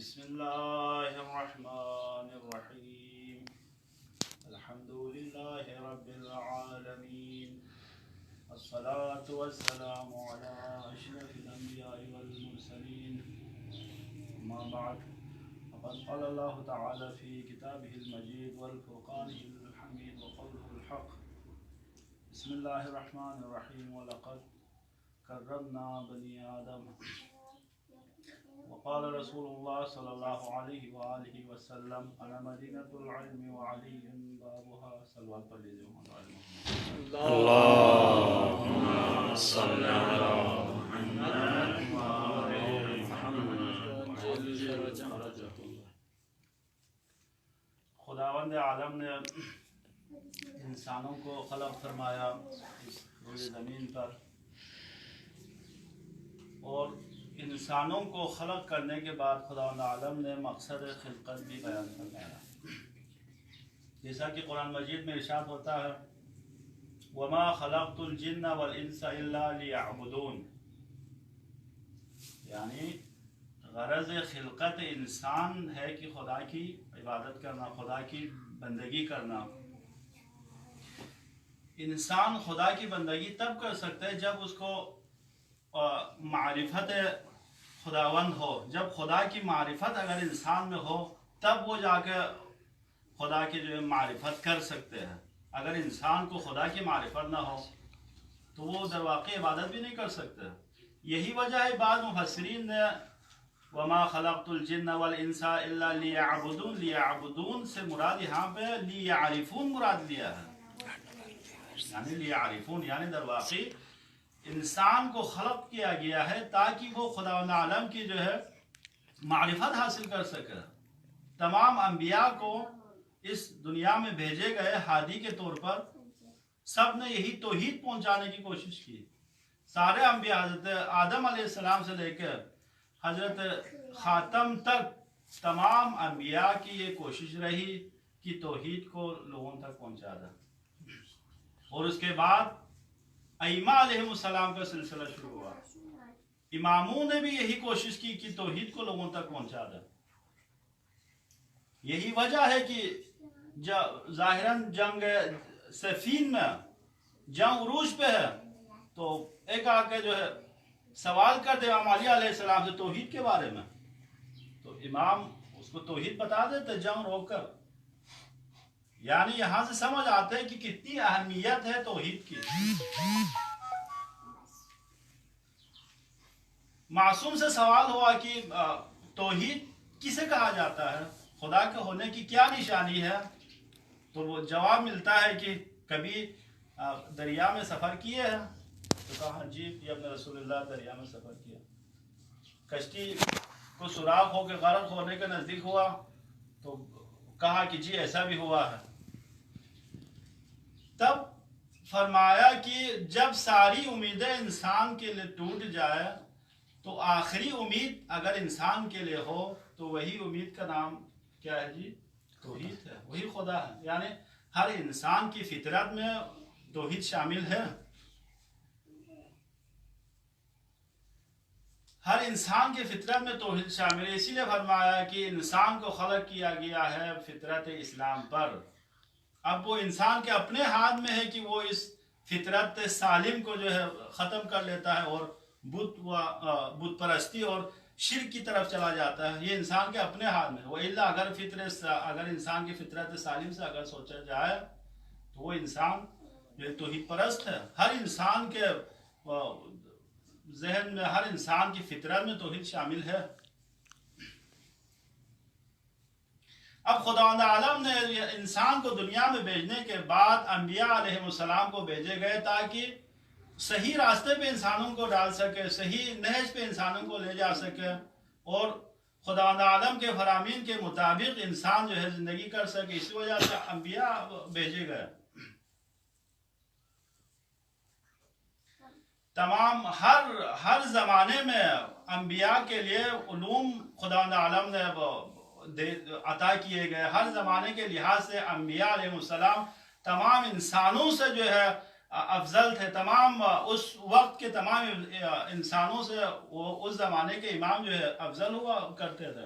بسم الله الرحمن الرحيم الحمد لله رب العالمين الصلاة والسلام على أشرف الأنبياء والمرسلين أما بعد فقد قال الله تعالى في كتابه المجيد والفرقان الحميد وقوله الحق بسم الله الرحمن الرحيم ولقد كرمنا بني آدم وقال رسول الله صلى الله عليه وآله وسلم أنا مدينة العلم وعلي بابها صلوات الله اللهم صل على خداوند عالم نے انسانوں کو خلق فرمایا اس روئے زمین پر، اور انسانوں کو خلق کرنے کے بعد خداوند عالم نے مقصد خلقت بھی بیان فرمایا، جیسا کہ قرآن مجید میں ارشاد ہوتا ہے وَمَا خَلَقْتُ الْجِنَّ وَالْإِنسَ إِلَّا لِيَعْبُدُونَ، یعنی غرض خلقت انسان ہے کہ خدا کی عبادت کرنا، خدا کی بندگی کرنا۔ انسان خدا کی بندگی تب کر سکتا ہے جب اس کو معرفت خداوند ہو، جب خدا کی معرفت اگر انسان میں ہو تب وہ جا کے خدا کی جو معرفت کر سکتے ہیں۔ اگر انسان کو خدا کی معرفت نہ ہو تو وہ در واقع عبادت بھی نہیں کر سکتے۔ یہی وجہ ہے بعض مفسرین نے وَمَا خَلَقْتُ الْجِنَّ وَالْإِنسَ إِلَّا لِيَعْبُدُونَ، لیعبدون سے مراد یہاں پہ لیعرفون مراد لیا ہے، یعنی لیعرفون، یعنی در واقع انسان کو خلق کیا گیا ہے تاکہ وہ خداوند عالم کی جو ہے معرفت حاصل کر سکے۔ تمام انبیاء کو اس دنیا میں بھیجے گئے ہادی کے طور پر، سب نے یہی توحید پہنچانے کی کوشش کی۔ سارے انبیاء حضرت آدم علیہ السلام سے لے کر حضرت خاتم تک تمام انبیاء کی یہ کوشش رہی کہ توحید کو لوگوں تک پہنچا دیں، اور اس کے بعد ائمہ علیہ السلام کا سلسلہ شروع ہوا۔ اماموں نے بھی یہی کوشش کی کہ توحید کو لوگوں تک پہنچا دیں۔ یہی وجہ ہے کہ ظاہراً جنگ صفین میں جنگ عروج پہ ہے تو ایک آ کے جو ہے سوال کرتے امام علی علیہ السلام سے توحید کے بارے میں، تو امام اس کو توحید بتا دیتے جنگ روک کر۔ یعنی یہاں سے سمجھ آتے ہیں کہ کتنی اہمیت ہے توحید کی۔ معصوم سے سوال ہوا کہ توحید کسے کہا جاتا ہے، خدا کے ہونے کی کیا نشانی ہے؟ تو وہ جواب ملتا ہے کہ کبھی دریا میں سفر کیے ہیں؟ تو کہا جی یہ اپنے رسول اللہ دریا میں سفر کیا۔ کشتی کو سوراخ ہو کے غرق ہونے کے نزدیک ہوا تو کہا کہ جی ایسا بھی ہوا ہے۔ تب فرمایا کہ جب ساری امیدیں انسان کے لیے ٹوٹ جائے تو آخری امید اگر انسان کے لیے ہو تو وہی امید کا نام کیا ہے جی؟ توحید ہے، وہی خدا ہے۔ یعنی ہر انسان کی فطرت میں توحید شامل ہے، ہر انسان کی فطرت میں توحید شامل ہے۔ اسی لیے فرمایا کہ انسان کو خلق کیا گیا ہے فطرت اسلام پر۔ اب وہ انسان کے اپنے ہاتھ میں ہے کہ وہ اس فطرت سالم کو جو ہے ختم کر لیتا ہے اور بت پرستی اور شرک کی طرف چلا جاتا ہے۔ یہ انسان کے اپنے ہاتھ میں ہے۔ وَإِلَّا اگر انسان کی فطرت سالم سے اگر سوچا جائے تو وہ انسان جو توحید پرست ہے۔ ہر انسان کے ذہن میں، ہر انسان کی فطرت میں توحید شامل ہے۔ اب خداوند عالم نے انسان کو دنیا میں بھیجنے کے بعد انبیاء علیہ السلام کو بھیجے گئے تاکہ صحیح راستے پہ انسانوں کو ڈال سکے، صحیح نہج پہ انسانوں کو لے جا سکے، اور خداوند عالم کے فرامین کے مطابق انسان جو ہے زندگی کر سکے۔ اسی وجہ سے انبیاء بھیجے گئے۔ تمام ہر زمانے میں انبیاء کے لیے علوم خداوند عالم نے عطا کیے گئے۔ ہر زمانے کے لحاظ سے انبیاء علیہ السلام تمام انسانوں سے جو ہے افضل تھے، تمام اس وقت کے تمام انسانوں سے وہ اس زمانے کے امام جو ہے افضل ہوا کرتے تھے۔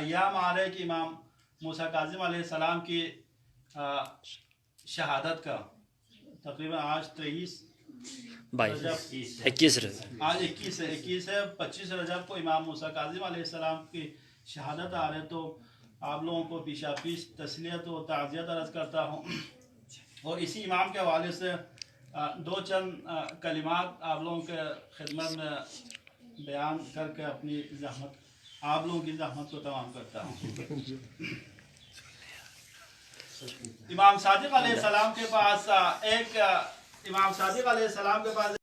ایام آ رہے کہ امام موسیٰ کاظم علیہ السلام کی شہادت کا تقریباً آج 21 رضا آج 21 ہے 25 رجب کو امام موسیٰ کاظم علیہ السلام کی شہادت آ رہے، تو آپ لوگوں کو پیشہ پیش تسلیت و تعزیت عرض کرتا ہوں، اور اسی امام کے حوالے سے دو چند کلمات آپ لوگوں کے خدمت میں بیان کر کے اپنی زحمت آپ لوگوں کی زحمت کو تمام کرتا ہوں۔ امام صادق علیہ السلام کے پاس